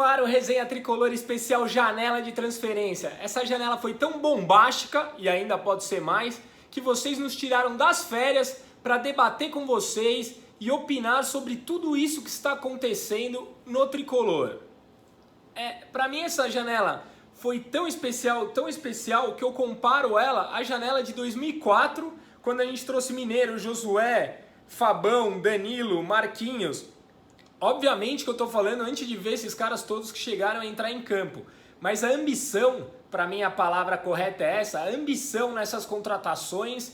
ar o Resenha Tricolor especial Janela de Transferência. Essa janela foi tão bombástica, e ainda pode ser mais, que vocês nos tiraram das férias para debater com vocês e opinar sobre tudo isso que está acontecendo no Tricolor. Para mim essa janela foi tão especial que eu comparo ela à janela de 2004, quando a gente trouxe Mineiro, Josué, Fabão, Danilo, Marquinhos. Obviamente que eu estou falando antes de ver esses caras todos que chegaram a entrar em campo. Mas a ambição, para mim a palavra correta é essa, a ambição nessas contratações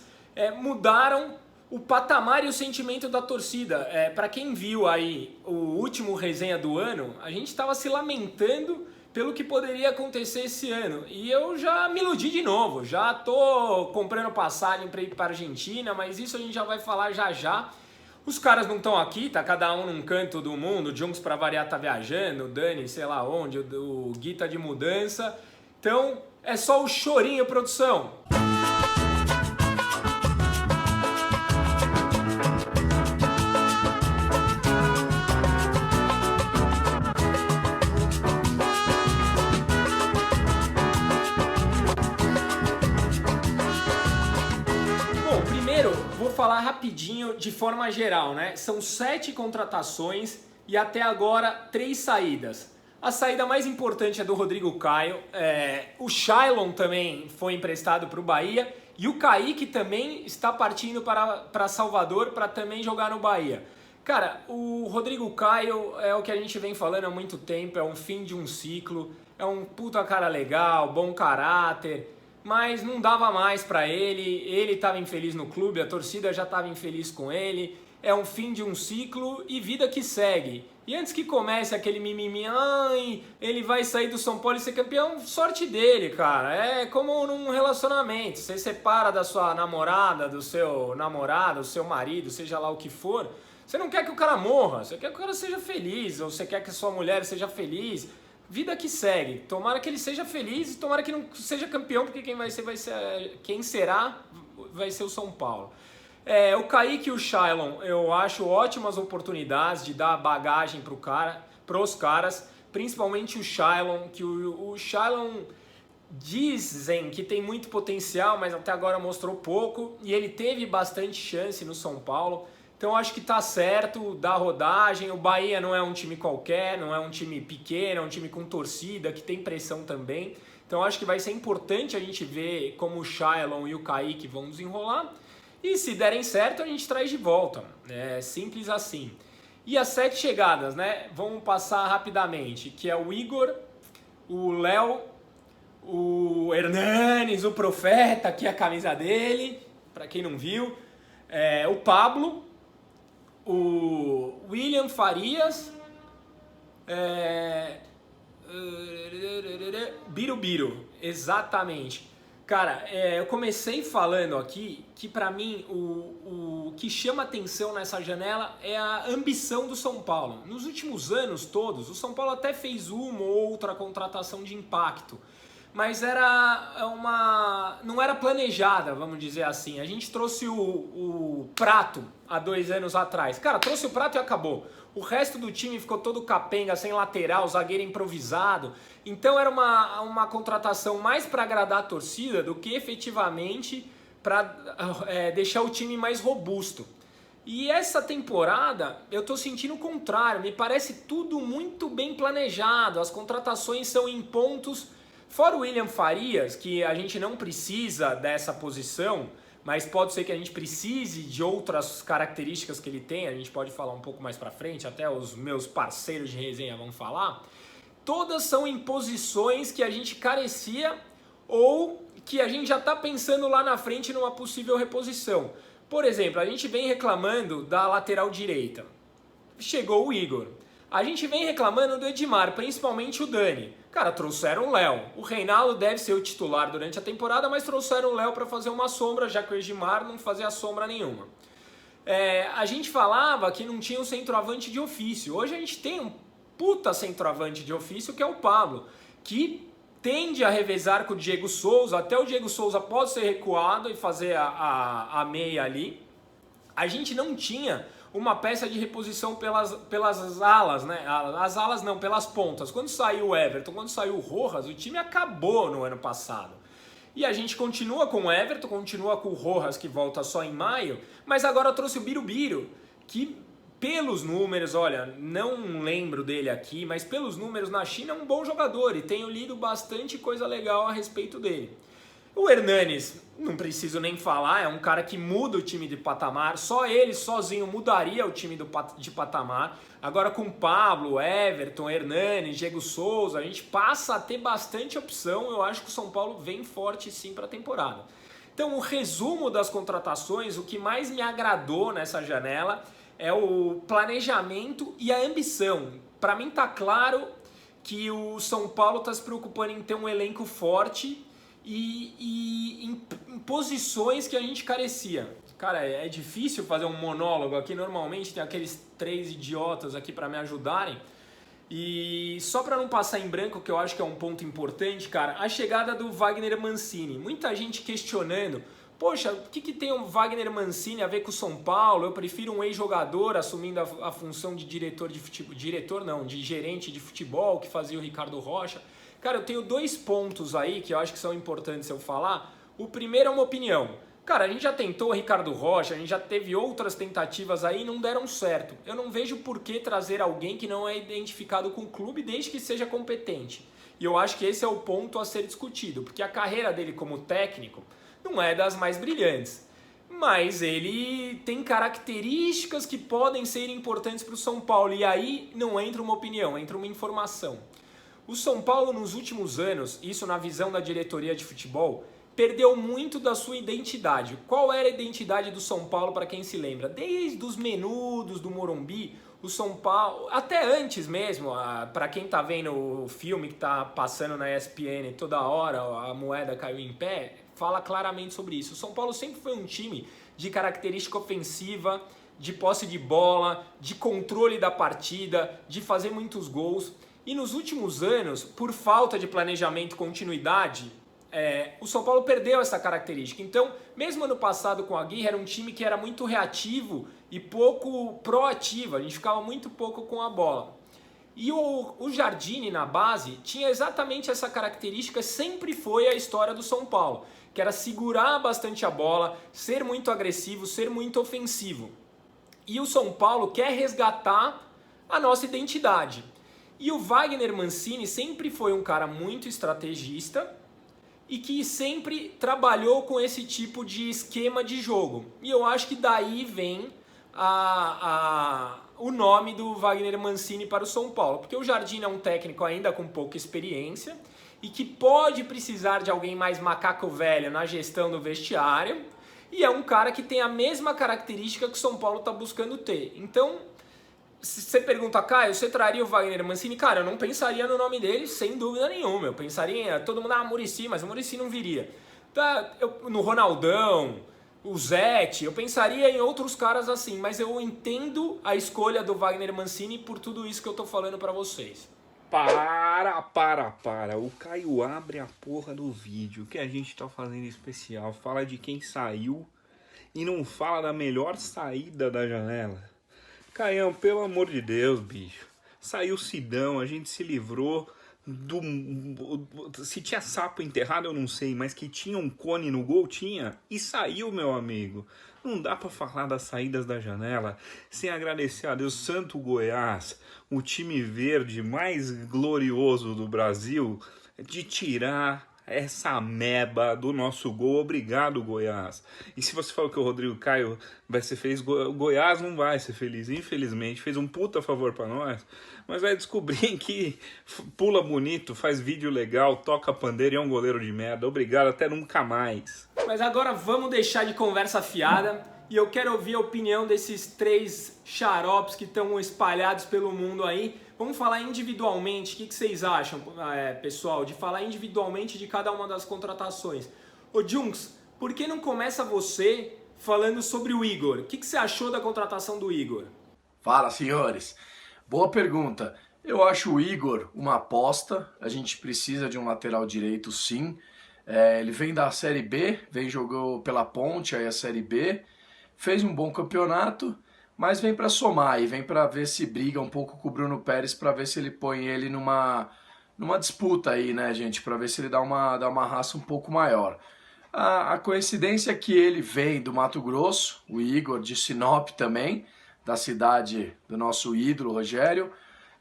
mudaram o patamar e o sentimento da torcida. Para quem viu aí o último resenha do ano, a gente estava se lamentando pelo que poderia acontecer esse ano. E eu já me iludi de novo, já tô comprando passagem para ir para a Argentina, mas isso a gente já vai falar já já. Os caras não estão aqui, tá cada um num canto do mundo, o Junks pra variar tá viajando, o Dani sei lá onde, o Gui tá de mudança. Então é só o chorinho, produção. Vou falar rapidinho de forma geral, né? São 7 contratações e até agora 3 saídas. A saída mais importante é do Rodrigo Caio, o Shailon também foi emprestado para o Bahia e o Kaique também está partindo para Salvador para também jogar no Bahia. Cara, o Rodrigo Caio é o que a gente vem falando há muito tempo, é um fim de um ciclo, é um puta cara legal, bom caráter, mas não dava mais pra ele estava infeliz no clube, a torcida já estava infeliz com ele, é um fim de um ciclo e vida que segue. E antes que comece aquele mimimi, ai, ele vai sair do São Paulo e ser campeão, sorte dele, cara. É como num relacionamento, você separa da sua namorada, do seu namorado, do seu marido, seja lá o que for, você não quer que o cara morra, você quer que o cara seja feliz, ou você quer que a sua mulher seja feliz. Vida que segue. Tomara que ele seja feliz e tomara que não seja campeão, porque quem será vai ser o São Paulo. O Kaique e o Shailon, eu acho ótimas oportunidades de dar bagagem pros caras, principalmente o Shailon, que o Shailon dizem que tem muito potencial, mas até agora mostrou pouco, e ele teve bastante chance no São Paulo. Então acho que tá certo, dá rodagem, o Bahia não é um time qualquer, não é um time pequeno, é um time com torcida, que tem pressão também. Então acho que vai ser importante a gente ver como o Shailon e o Kaique vão desenrolar. E se derem certo, a gente traz de volta. É simples assim. E as 7 chegadas, né? Vamos passar rapidamente, que é o Igor, o Léo, o Hernanes, o Profeta, aqui a camisa dele, para quem não viu, o Pablo, o William Farias, Birubiru, exatamente. Cara, eu comecei falando aqui que pra mim o que chama atenção nessa janela é a ambição do São Paulo. Nos últimos anos todos, o São Paulo até fez uma ou outra contratação de impacto, mas não era planejada, vamos dizer assim. A gente trouxe o Prato há 2 anos atrás. Cara, trouxe o Prato e acabou. O resto do time ficou todo capenga, sem lateral, zagueiro improvisado. Então era uma contratação mais para agradar a torcida do que efetivamente para deixar o time mais robusto. E essa temporada eu tô sentindo o contrário. Me parece tudo muito bem planejado. As contratações são em pontos. Fora o William Farias, que a gente não precisa dessa posição, mas pode ser que a gente precise de outras características que ele tem, a gente pode falar um pouco mais pra frente, até os meus parceiros de resenha vão falar. Todas são em posições que a gente carecia ou que a gente já tá pensando lá na frente numa possível reposição. Por exemplo, a gente vem reclamando da lateral direita. Chegou o Igor. A gente vem reclamando do Edmar, principalmente o Dani. Cara, trouxeram o Léo. O Reinaldo deve ser o titular durante a temporada, mas trouxeram o Léo para fazer uma sombra, já que o Edmar não fazia sombra nenhuma. A gente falava que não tinha um centroavante de ofício. Hoje a gente tem um puta centroavante de ofício, que é o Pablo, que tende a revezar com o Diego Souza. Até o Diego Souza pode ser recuado e fazer a meia ali. A gente não tinha uma peça de reposição pelas alas, né? As alas não, pelas pontas. Quando saiu o Everton, quando saiu o Rojas, o time acabou no ano passado. E a gente continua com o Everton, continua com o Rojas, que volta só em maio, mas agora trouxe o Birubiru, que pelos números, olha, não lembro dele aqui, mas pelos números na China é um bom jogador e tenho lido bastante coisa legal a respeito dele. O Hernanes, não preciso nem falar, é um cara que muda o time de patamar, só ele sozinho mudaria o time de patamar. Agora com Pablo, Everton, Hernanes, Diego Souza, a gente passa a ter bastante opção. Eu acho que o São Paulo vem forte sim para a temporada. Então, o resumo das contratações, o que mais me agradou nessa janela é o planejamento e a ambição. Para mim tá claro que o São Paulo está se preocupando em ter um elenco forte e em posições que a gente carecia. Cara, é difícil fazer um monólogo aqui, normalmente tem aqueles 3 idiotas aqui para me ajudarem. E só para não passar em branco, que eu acho que é um ponto importante, cara, a chegada do Wagner Mancini. Muita gente questionando, poxa, o que tem o Wagner Mancini a ver com o São Paulo? Eu prefiro um ex-jogador assumindo a função de diretor de futebol, de gerente de futebol, que fazia o Ricardo Rocha. Cara, eu tenho 2 pontos aí que eu acho que são importantes eu falar. O primeiro é uma opinião. Cara, a gente já tentou o Ricardo Rocha, a gente já teve outras tentativas aí e não deram certo. Eu não vejo por que trazer alguém que não é identificado com o clube desde que seja competente. E eu acho que esse é o ponto a ser discutido, porque a carreira dele como técnico não é das mais brilhantes. Mas ele tem características que podem ser importantes para o São Paulo. E aí não entra uma opinião, entra uma informação. O São Paulo nos últimos anos, isso na visão da diretoria de futebol, perdeu muito da sua identidade. Qual era a identidade do São Paulo, para quem se lembra? Desde os menudos do Morumbi, o São Paulo, até antes mesmo, para quem tá vendo o filme que tá passando na ESPN toda hora, a moeda caiu em pé, fala claramente sobre isso. O São Paulo sempre foi um time de característica ofensiva, de posse de bola, de controle da partida, de fazer muitos gols. E nos últimos anos, por falta de planejamento e continuidade, o São Paulo perdeu essa característica. Então, mesmo ano passado com a Aguirre, era um time que era muito reativo e pouco proativo. A gente ficava muito pouco com a bola. E o Jardine na base tinha exatamente essa característica, sempre foi a história do São Paulo, que era segurar bastante a bola, ser muito agressivo, ser muito ofensivo. E o São Paulo quer resgatar a nossa identidade. E o Wagner Mancini sempre foi um cara muito estrategista e que sempre trabalhou com esse tipo de esquema de jogo. E eu acho que daí vem o nome do Wagner Mancini para o São Paulo. Porque o Jardine é um técnico ainda com pouca experiência e que pode precisar de alguém mais macaco velho na gestão do vestiário. E é um cara que tem a mesma característica que o São Paulo está buscando ter. Então, se você pergunta, Caio, você traria o Wagner Mancini? Cara, eu não pensaria no nome dele sem dúvida nenhuma. Eu pensaria em todo mundo, Muricy, mas o Muricy não viria. No Ronaldão, o Zete, eu pensaria em outros caras assim, mas eu entendo a escolha do Wagner Mancini por tudo isso que eu tô falando pra vocês. Para. O Caio abre a porra do vídeo que a gente tá fazendo especial. Fala de quem saiu e não fala da melhor saída da janela. Caião, pelo amor de Deus, bicho. Saiu o Sidão, a gente se livrou do... Se tinha sapo enterrado, eu não sei, mas que tinha um cone no gol, tinha. E saiu, meu amigo. Não dá pra falar das saídas da janela sem agradecer a Deus. Santo Goiás, o time verde mais glorioso do Brasil, de tirar essa ameba do nosso gol. Obrigado, Goiás. E se você falou que o Rodrigo Caio vai ser feliz, o Goiás não vai ser feliz, infelizmente. Fez um puta favor pra nós, mas vai descobrir que pula bonito, faz vídeo legal, toca pandeiro e é um goleiro de merda. Obrigado, até nunca mais. Mas agora vamos deixar de conversa fiada e eu quero ouvir a opinião desses 3 xaropes que estão espalhados pelo mundo aí. Vamos falar individualmente, o que vocês acham, pessoal, de falar individualmente de cada uma das contratações. Ô Junks, por que não começa você falando sobre o Igor? O que você achou da contratação do Igor? Fala, senhores. Boa pergunta. Eu acho o Igor uma aposta, a gente precisa de um lateral direito sim. Ele vem da Série B, jogou pela Ponte, aí a Série B, fez um bom campeonato, mas vem para somar e vem para ver se briga um pouco com o Bruno Pérez, para ver se ele põe ele numa disputa aí, né, gente, para ver se ele dá uma raça um pouco maior. A coincidência é que ele vem do Mato Grosso, o Igor de Sinop também, da cidade do nosso ídolo Rogério,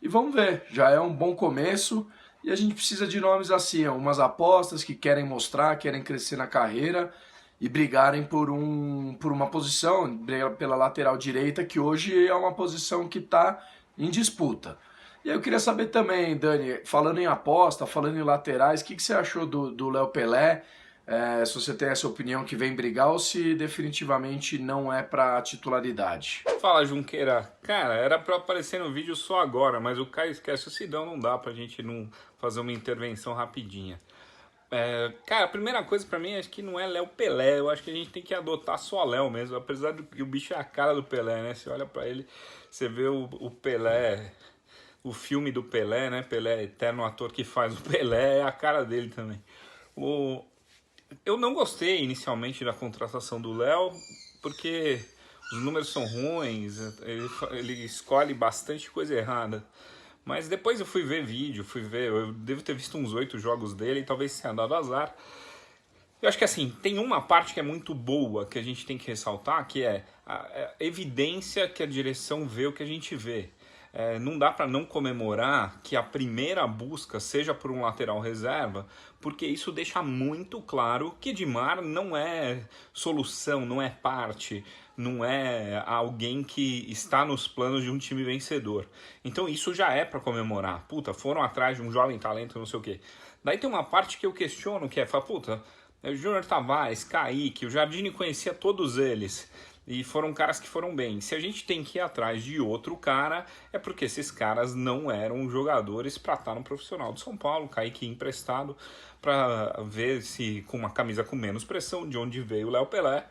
e vamos ver, já é um bom começo e a gente precisa de nomes assim, umas apostas que querem mostrar, querem crescer na carreira e brigarem por uma posição, pela lateral direita, que hoje é uma posição que está em disputa. E aí eu queria saber também, Dani, falando em aposta, falando em laterais, o que você achou do Léo Pelé? Se você tem essa opinião que vem brigar ou se definitivamente não é pra titularidade. Fala, Junqueira. Cara, era pra aparecer no vídeo só agora, mas o Caio esquece o Sidão, não dá pra gente não fazer uma intervenção rapidinha. Cara, a primeira coisa pra mim acho que não é Léo Pelé, eu acho que a gente tem que adotar só Léo mesmo, apesar de que o bicho é a cara do Pelé, né? Você olha pra ele, você vê o Pelé, o filme do Pelé, né? Pelé, eterno ator que faz o Pelé, é a cara dele também. Eu não gostei inicialmente da contratação do Léo, porque os números são ruins, ele escolhe bastante coisa errada. Mas depois eu fui ver vídeo, eu devo ter visto uns 8 jogos dele e talvez tenha dado azar. Eu acho que assim, tem uma parte que é muito boa, que a gente tem que ressaltar, que é a evidência que a direção vê o que a gente vê. Não dá para não comemorar que a primeira busca seja por um lateral reserva, porque isso deixa muito claro que Edmar não é solução, não é parte, não é alguém que está nos planos de um time vencedor. Então isso já é para comemorar. Puta, foram atrás de um jovem talento, não sei o quê. Daí tem uma parte que eu questiono, que é, puta, o Júnior Tavares, Kaique, o Jardine conhecia todos eles. E foram caras que foram bem. Se a gente tem que ir atrás de outro cara, é porque esses caras não eram jogadores para estar no profissional de São Paulo. Kaique emprestado para ver se com uma camisa com menos pressão, de onde veio o Léo Pelé,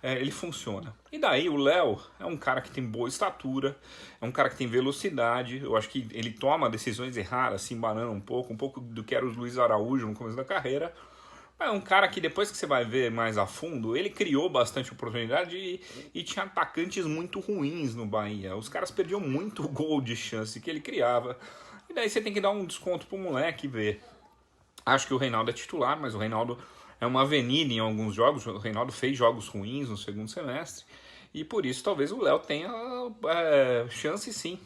ele funciona. E daí o Léo é um cara que tem boa estatura, é um cara que tem velocidade. Eu acho que ele toma decisões erradas, se embanando um pouco do que era o Luiz Araújo no começo da carreira. É um cara que depois que você vai ver mais a fundo, ele criou bastante oportunidade e tinha atacantes muito ruins no Bahia. Os caras perdiam muito gol de chance que ele criava. E daí você tem que dar um desconto pro moleque ver. Acho que o Reinaldo é titular, mas o Reinaldo é uma avenida em alguns jogos. O Reinaldo fez jogos ruins no segundo semestre. E por isso talvez o Léo tenha chance sim.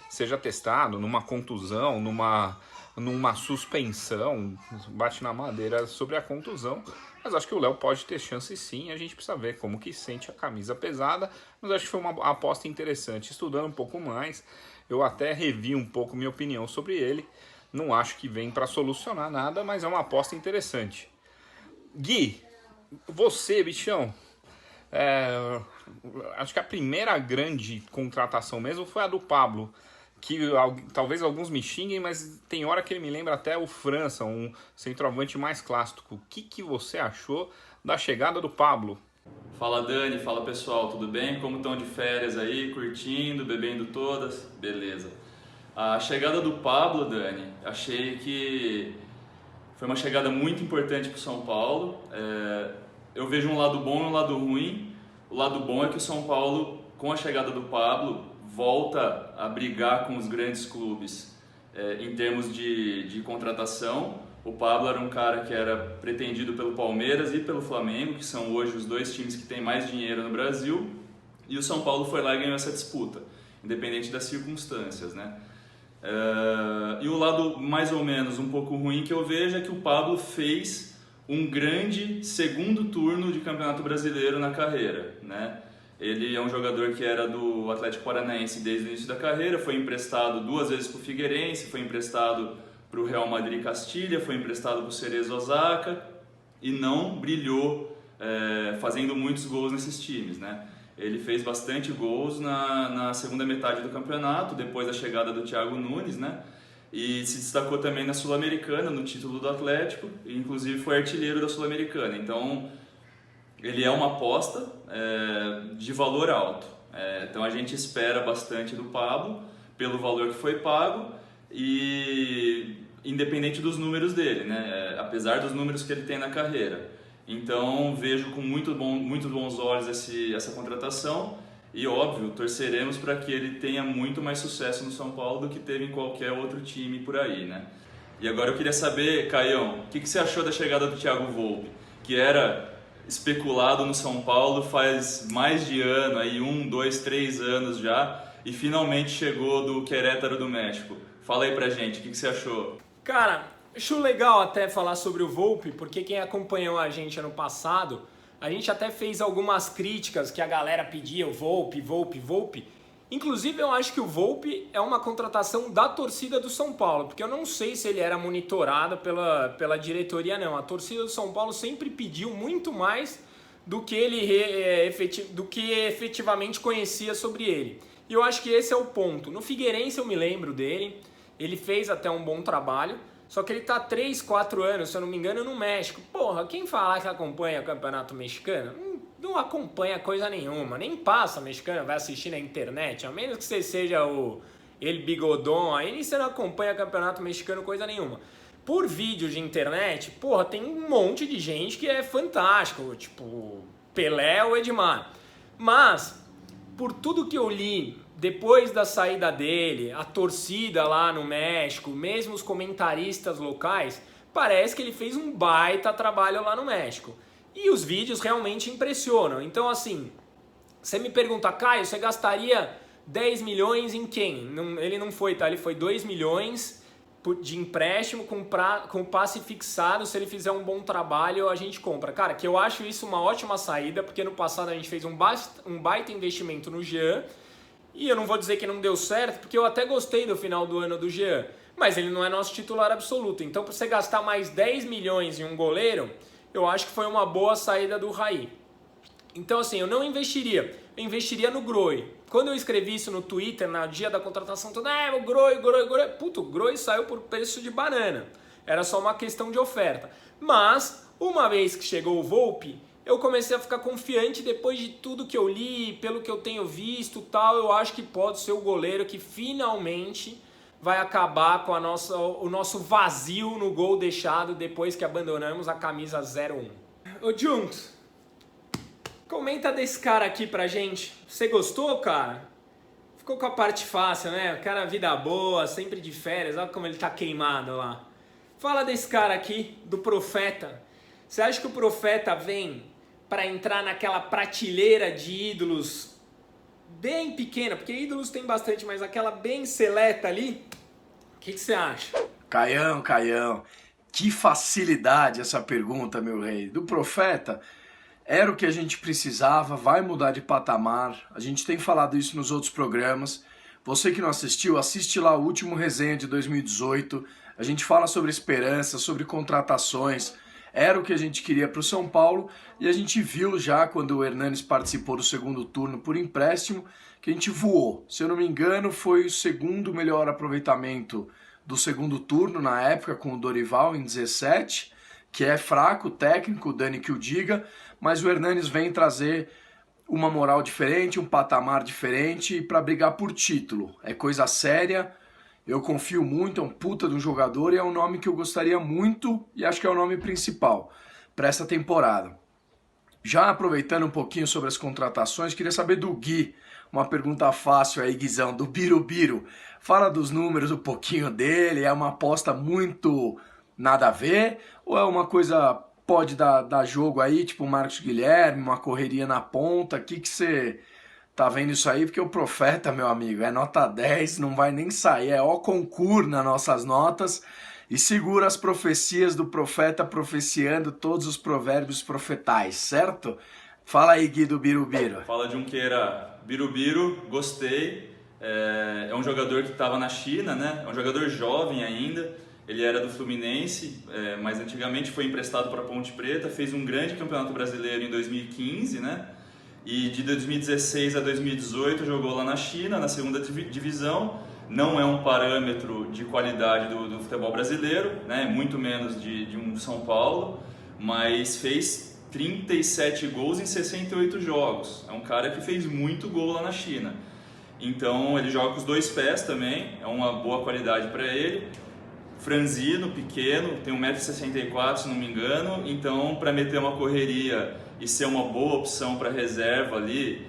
Seja testado numa contusão, numa suspensão, bate na madeira sobre a contusão, mas acho que o Léo pode ter chance sim, a gente precisa ver como que sente a camisa pesada, mas acho que foi uma aposta interessante. Estudando um pouco mais, eu até revi um pouco minha opinião sobre ele, não acho que vem para solucionar nada, mas é uma aposta interessante. Gui, você, bichão, acho que a primeira grande contratação mesmo foi a do Pablo, que talvez alguns me xinguem, mas tem hora que ele me lembra até o França, um centroavante mais clássico. O que você achou da chegada do Pablo? Fala Dani, fala pessoal, tudo bem? Como estão de férias aí, curtindo, bebendo todas? Beleza. A chegada do Pablo, Dani, achei que foi uma chegada muito importante para o São Paulo. Eu vejo um lado bom e um lado ruim. O lado bom é que o São Paulo, com a chegada do Pablo, volta a brigar com os grandes clubes em termos de contratação. O Pablo era um cara que era pretendido pelo Palmeiras e pelo Flamengo, que são hoje os dois times que têm mais dinheiro no Brasil, e o São Paulo foi lá e ganhou essa disputa, independente das circunstâncias, né? E o lado mais ou menos um pouco ruim que eu vejo é que o Pablo fez um grande segundo turno de Campeonato Brasileiro na carreira, né? Ele é um jogador que era do Atlético Paranaense desde o início da carreira, foi emprestado 2 vezes para o Figueirense, foi emprestado para o Real Madrid Castilha, foi emprestado para o Cerezo Osaka e não brilhou fazendo muitos gols nesses times, né? Ele fez bastante gols na segunda metade do campeonato, depois da chegada do Thiago Nunes, né? E se destacou também na Sul-Americana, no título do Atlético, e inclusive foi artilheiro da Sul-Americana. Então, ele é uma aposta de valor alto. Então a gente espera bastante do Pablo pelo valor que foi pago e independente dos números dele, né? Apesar dos números que ele tem na carreira. Então vejo com muito bons olhos essa contratação E óbvio, torceremos para que ele tenha muito mais sucesso no São Paulo do que teve em qualquer outro time por aí, né? E agora eu queria saber, Caião, o que você achou da chegada do Thiago Volpi, que era especulado no São Paulo faz mais de ano, aí 1, 2, 3 anos já, e finalmente chegou do Querétaro do México. Fala aí pra gente, o que você achou? Cara, acho legal até falar sobre o Volpi, porque quem acompanhou a gente ano passado, a gente até fez algumas críticas que a galera pedia, o Volpi, Volpi, Volpi. Inclusive eu acho que o Volpi é uma contratação da torcida do São Paulo, porque eu não sei se ele era monitorado pela diretoria não. A torcida do São Paulo sempre pediu muito mais do que efetivamente conhecia sobre ele. E eu acho que esse é o ponto. No Figueirense eu me lembro dele, ele fez até um bom trabalho, só que ele tá 3, 4 anos, se eu não me engano, no México. Porra, quem falar que acompanha o Campeonato Mexicano, não acompanha coisa nenhuma, nem passa mexicano, vai assistir na internet, a menos que você seja o El Bigodon, aí você não acompanha o Campeonato Mexicano coisa nenhuma. Por vídeo de internet, porra, tem um monte de gente que é fantástico, tipo Pelé ou Edmar. Mas, por tudo que eu li depois da saída dele, a torcida lá no México, mesmo os comentaristas locais, parece que ele fez um baita trabalho lá no México. E os vídeos realmente impressionam. Então, assim, você me pergunta, Caio, você gastaria 10 milhões em quem? Ele não foi, tá? Ele foi 2 milhões de empréstimo com passe fixado. Se ele fizer um bom trabalho, a gente compra. Cara, que eu acho isso uma ótima saída, porque no passado a gente fez um baita investimento no Jean. E eu não vou dizer que não deu certo, porque eu até gostei do final do ano do Jean. Mas ele não é nosso titular absoluto. Então, para você gastar mais 10 milhões em um goleiro, eu acho que foi uma boa saída do Raí. Então, assim, eu não investiria. Eu investiria no Groi. Quando eu escrevi isso no Twitter, no dia da contratação, todo o Groi. Puto, o Groi saiu por preço de banana. Era só uma questão de oferta. Mas, uma vez que chegou o Volpi, eu comecei a ficar confiante depois de tudo que eu li, pelo que eu tenho visto tal. Eu acho que pode ser o goleiro que finalmente vai acabar com o nosso vazio no gol deixado depois que abandonamos a camisa 01. Ô Junks, comenta desse cara aqui pra gente. Você gostou, cara? Ficou com a parte fácil, né? O cara, vida boa, sempre de férias. Olha como ele tá queimado lá. Fala desse cara aqui, do Profeta. Você acha que o Profeta vem para entrar naquela prateleira de ídolos bem pequena? Porque ídolos tem bastante, mas aquela bem seleta ali. O que você acha? Caião, que facilidade essa pergunta, meu rei. Do Profeta, era o que a gente precisava, vai mudar de patamar. A gente tem falado isso nos outros programas. Você que não assistiu, assiste lá o último resenha de 2018. A gente fala sobre esperança, sobre contratações. Era o que a gente queria para o São Paulo e a gente viu já quando o Hernanes participou do segundo turno por empréstimo que a gente voou. Se eu não me engano, foi o segundo melhor aproveitamento do segundo turno na época com o Dorival em 17, que é fraco, técnico, o Dani que o diga, mas o Hernanes vem trazer uma moral diferente, um patamar diferente para brigar por título. É coisa séria. Eu confio muito, é um puta de um jogador e é um nome que eu gostaria muito e acho que é o nome principal para essa temporada. Já aproveitando um pouquinho sobre as contratações, queria saber do Gui, uma pergunta fácil aí, Guizão, do Birubiru. Fala dos números um pouquinho dele, é uma aposta muito nada a ver ou é uma coisa pode dar jogo aí, tipo o Marcos Guilherme, uma correria na ponta, o que você... Tá vendo isso aí? Porque o Profeta, meu amigo, é nota 10, não vai nem sair, é ó concurso nas nossas notas e segura as profecias do Profeta profeciando todos os provérbios profetais, certo? Fala aí, Gui do Birubiru. Fala de um que era Birubiru, gostei, é um jogador que estava na China, né? É um jogador jovem ainda, ele era do Fluminense, mas antigamente foi emprestado para Ponte Preta, fez um grande campeonato brasileiro em 2015, né? E de 2016 a 2018 jogou lá na China, na segunda divisão. Não é um parâmetro de qualidade do futebol brasileiro, né? Muito menos de um São Paulo, mas fez 37 gols em 68 jogos. É um cara que fez muito gol lá na China. Então ele joga com os dois pés também, é uma boa qualidade para ele. Franzino, pequeno, tem 1,64 m se não me engano, então para meter uma correria e ser uma boa opção para reserva ali,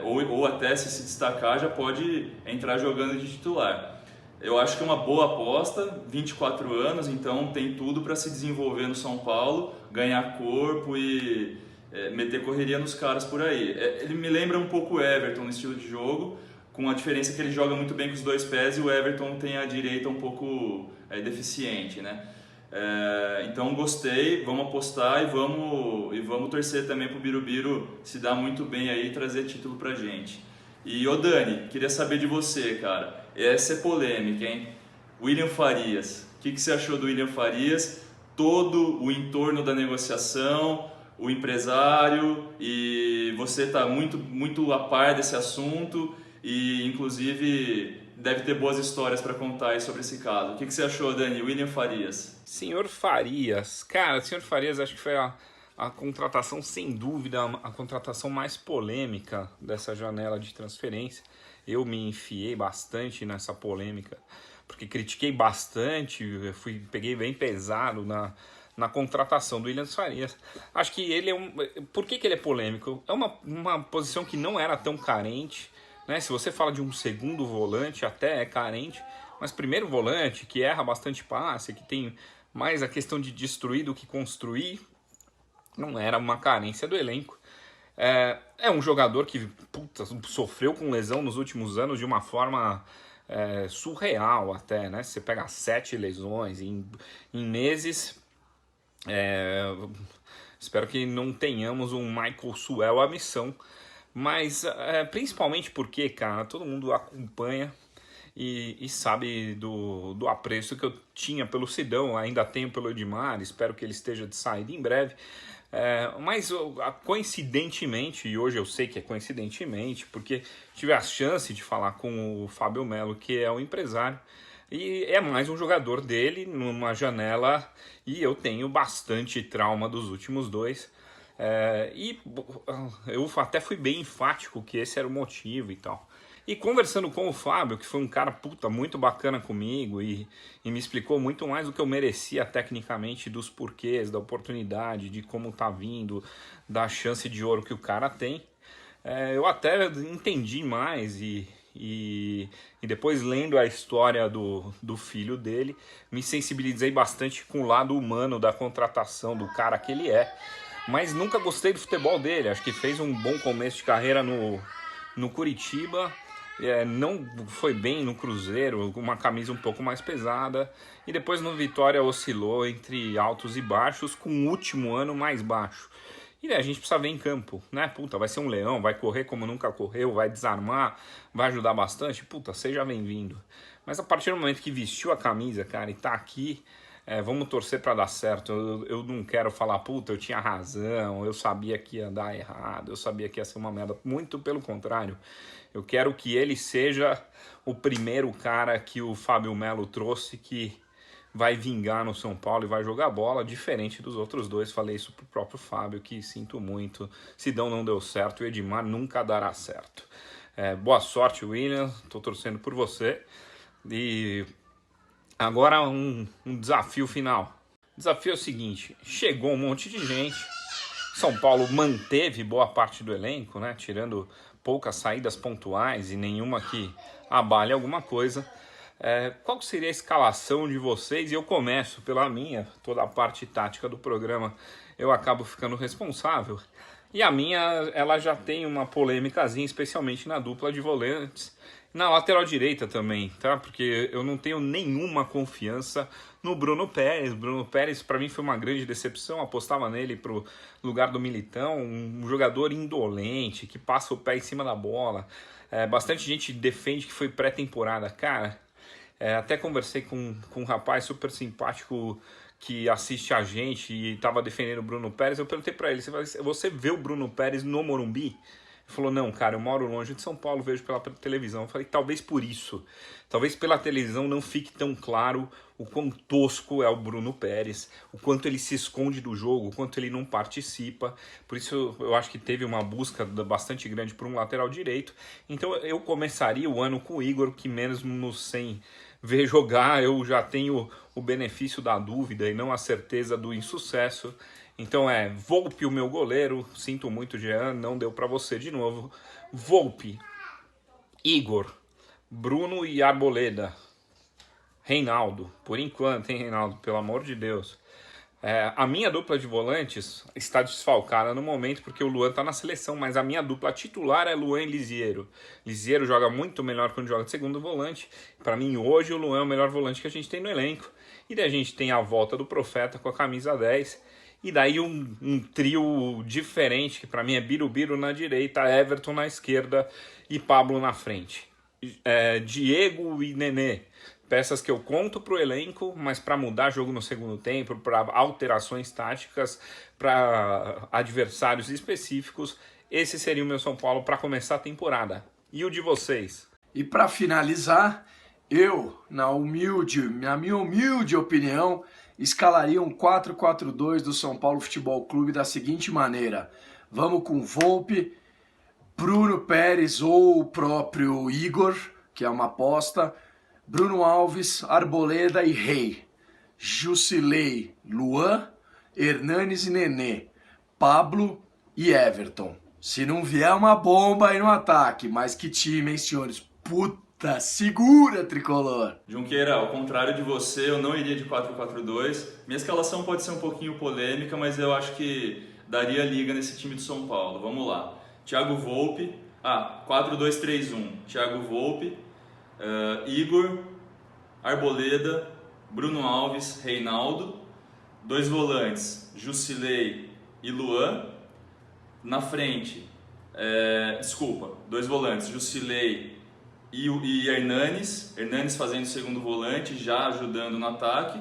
ou até se destacar já pode entrar jogando de titular. Eu acho que é uma boa aposta, 24 anos, então tem tudo para se desenvolver no São Paulo, ganhar corpo e meter correria nos caras por aí. Ele me lembra um pouco o Everton no estilo de jogo, com a diferença que ele joga muito bem com os dois pés e o Everton tem a direita um pouco deficiente, né? Então gostei, vamos apostar e vamos torcer também pro Birubiru se dar muito bem aí e trazer título pra gente. E ô Dani, queria saber de você, cara. Essa é polêmica, hein? William Farias. O que você achou do William Farias? Todo o entorno da negociação, o empresário, e você está muito a par desse assunto e, inclusive, deve ter boas histórias para contar aí sobre esse caso. O que você achou, Dani? William Farias. Senhor Farias. Cara, senhor Farias acho que foi a contratação, sem dúvida, a contratação mais polêmica dessa janela de transferência. Eu me enfiei bastante nessa polêmica, porque critiquei bastante, peguei bem pesado na contratação do William Farias. Acho que ele é Por que ele é polêmico? É uma posição que não era tão carente, né? Se você fala de um segundo volante, até é carente, mas primeiro volante, que erra bastante passe, que tem mais a questão de destruir do que construir, não era uma carência do elenco. É um jogador que sofreu com lesão nos últimos anos de uma forma surreal até, né? Você pega 7 lesões em meses. Espero que não tenhamos um Michael Suel à missão, mas principalmente porque, cara, todo mundo acompanha e sabe do apreço que eu tinha pelo Sidão, ainda tenho pelo Edmar, espero que ele esteja de saída em breve. Mas coincidentemente, e hoje eu sei que é coincidentemente, porque tive a chance de falar com o Fábio Melo, que é o empresário, e é mais um jogador dele numa janela, e eu tenho bastante trauma dos últimos dois. E eu até fui bem enfático que esse era o motivo e tal. E conversando com o Fábio, que foi um cara muito bacana comigo e me explicou muito mais do que eu merecia tecnicamente, dos porquês, da oportunidade, de como tá vindo, da chance de ouro que o cara tem, eu até entendi mais e depois lendo a história do filho dele, me sensibilizei bastante com o lado humano da contratação do cara que ele é. Mas nunca gostei do futebol dele, acho que fez um bom começo de carreira no Curitiba. Não foi bem no Cruzeiro, uma camisa um pouco mais pesada, e depois no Vitória oscilou entre altos e baixos, com o último ano mais baixo. E a gente precisa ver em campo, né? Vai ser um leão, vai correr como nunca correu, vai desarmar, vai ajudar bastante, seja bem-vindo. Mas a partir do momento que vestiu a camisa, cara, e tá aqui, vamos torcer para dar certo. Eu não quero falar, eu tinha razão, eu sabia que ia dar errado, eu sabia que ia ser uma merda. Muito pelo contrário. Eu quero que ele seja o primeiro cara que o Fábio Melo trouxe que vai vingar no São Paulo e vai jogar bola, diferente dos outros dois. Falei isso pro próprio Fábio, que sinto muito. Sidão não deu certo, o Edmar nunca dará certo. Boa sorte, William, tô torcendo por você. E agora um desafio final. O desafio é o seguinte: chegou um monte de gente, São Paulo manteve boa parte do elenco, né? Tirando poucas saídas pontuais e nenhuma que abale alguma coisa. Qual seria a escalação de vocês? E eu começo pela minha, toda a parte tática do programa eu acabo ficando responsável. E a minha, ela já tem uma polêmicazinha, especialmente na dupla de volantes, na lateral direita também, tá? Porque eu não tenho nenhuma confiança no Bruno Pérez. Bruno Pérez, para mim, foi uma grande decepção. Apostava nele pro lugar do Militão, um jogador indolente, que passa o pé em cima da bola. Bastante gente defende que foi pré-temporada. Cara, até conversei com um rapaz super simpático que assiste a gente e estava defendendo o Bruno Pérez. Eu perguntei para ele, você vê o Bruno Pérez no Morumbi? Ele falou, não, cara, eu moro longe de São Paulo, vejo pela televisão. Eu falei, talvez por isso, talvez pela televisão não fique tão claro o quão tosco é o Bruno Pérez, o quanto ele se esconde do jogo, o quanto ele não participa. Por isso eu acho que teve uma busca bastante grande por um lateral direito. Então eu começaria o ano com o Igor, que mesmo sem ver jogar, eu já tenho o benefício da dúvida e não a certeza do insucesso. Então Volpi o meu goleiro, sinto muito, Jean, não deu para você de novo. Volpi, Igor, Bruno e Arboleda. Reinaldo, por enquanto, hein, Reinaldo? Pelo amor de Deus. A minha dupla de volantes está desfalcada no momento porque o Luan está na seleção, mas a minha dupla titular é Luan e Lisiero. Lisiero joga muito melhor quando joga de segundo volante. Para mim, hoje, o Luan é o melhor volante que a gente tem no elenco. E daí a gente tem a volta do Profeta com a camisa 10. E daí um trio diferente, que para mim é Birubiru na direita, Everton na esquerda e Pablo na frente. Diego e Nenê. Peças que eu conto para o elenco, mas para mudar jogo no segundo tempo, para alterações táticas, para adversários específicos, esse seria o meu São Paulo para começar a temporada. E o de vocês? E para finalizar, eu, na minha humilde opinião, escalaria um 4-4-2 do São Paulo Futebol Clube da seguinte maneira. Vamos com Volpi, Bruno Pérez ou o próprio Igor, que é uma aposta, Bruno Alves, Arboleda e Rei, Jusilei, Luan, Hernanes e Nenê, Pablo e Everton. Se não vier uma bomba aí no ataque, mas que time, hein, senhores? Puta, segura, tricolor! Junqueira, ao contrário de você, eu não iria de 4-4-2. Minha escalação pode ser um pouquinho polêmica, mas eu acho que daria liga nesse time de São Paulo. Vamos lá. Thiago Volpi, 4-2-3-1. Thiago Volpi, Igor, Arboleda, Bruno Alves, Reinaldo, 2 volantes, Jusilei e Luan. Na frente, 2 volantes, Jusilei e Hernanes fazendo segundo volante, já ajudando no ataque.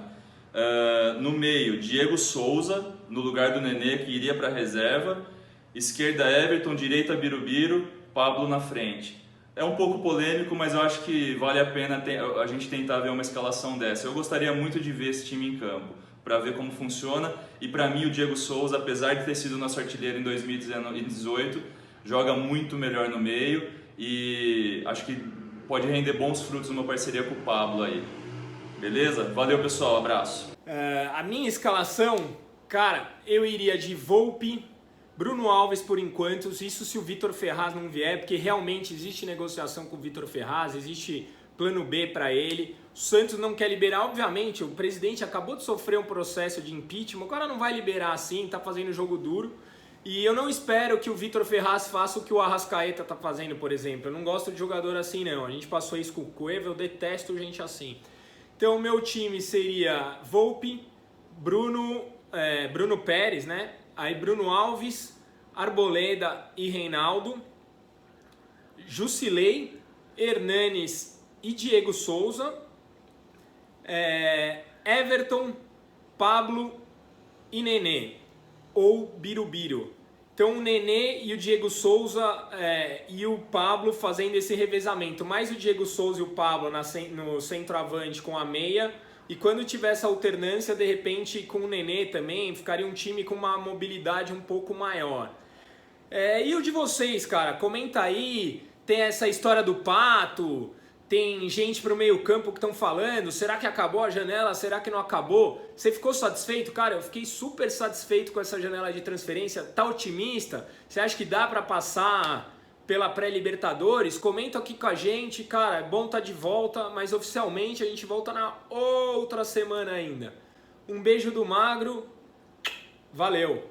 No meio, Diego Souza, no lugar do Nenê, que iria para a reserva. Esquerda, Everton, direita, Birubiru, Pablo na frente. É um pouco polêmico, mas eu acho que vale a pena a gente tentar ver uma escalação dessa. Eu gostaria muito de ver esse time em campo, para ver como funciona. E para mim o Diego Souza, apesar de ter sido nosso artilheiro em 2018, joga muito melhor no meio e acho que pode render bons frutos numa parceria com o Pablo aí. Beleza? Valeu, pessoal. Abraço. A minha escalação, cara, eu iria de Volpi, Bruno Alves por enquanto, isso se o Vitor Ferraz não vier, porque realmente existe negociação com o Vitor Ferraz, existe plano B para ele. O Santos não quer liberar, obviamente, o presidente acabou de sofrer um processo de impeachment, o cara não vai liberar assim, tá fazendo jogo duro. E eu não espero que o Vitor Ferraz faça o que o Arrascaeta tá fazendo, por exemplo. Eu não gosto de jogador assim, não. A gente passou isso com o Cueva, eu detesto gente assim. Então o meu time seria Volpi, Bruno Pérez, né? Aí Bruno Alves, Arboleda e Reinaldo, Jusilei, Hernanes e Diego Souza, Everton, Pablo e Nenê, ou Birubiru. Então o Nenê e o Diego Souza e o Pablo fazendo esse revezamento, mais o Diego Souza e o Pablo no centroavante com a meia. E quando tiver essa alternância, de repente, com o Nenê também, ficaria um time com uma mobilidade um pouco maior. E o de vocês, cara? Comenta aí, tem essa história do Pato, tem gente pro meio campo que estão falando, será que acabou a janela, será que não acabou? Você ficou satisfeito? Cara, eu fiquei super satisfeito com essa janela de transferência, tá otimista? Você acha que dá pra passar pela pré-Libertadores? Comenta aqui com a gente, cara, é bom estar de volta, mas oficialmente a gente volta na outra semana ainda. Um beijo do Magro, valeu!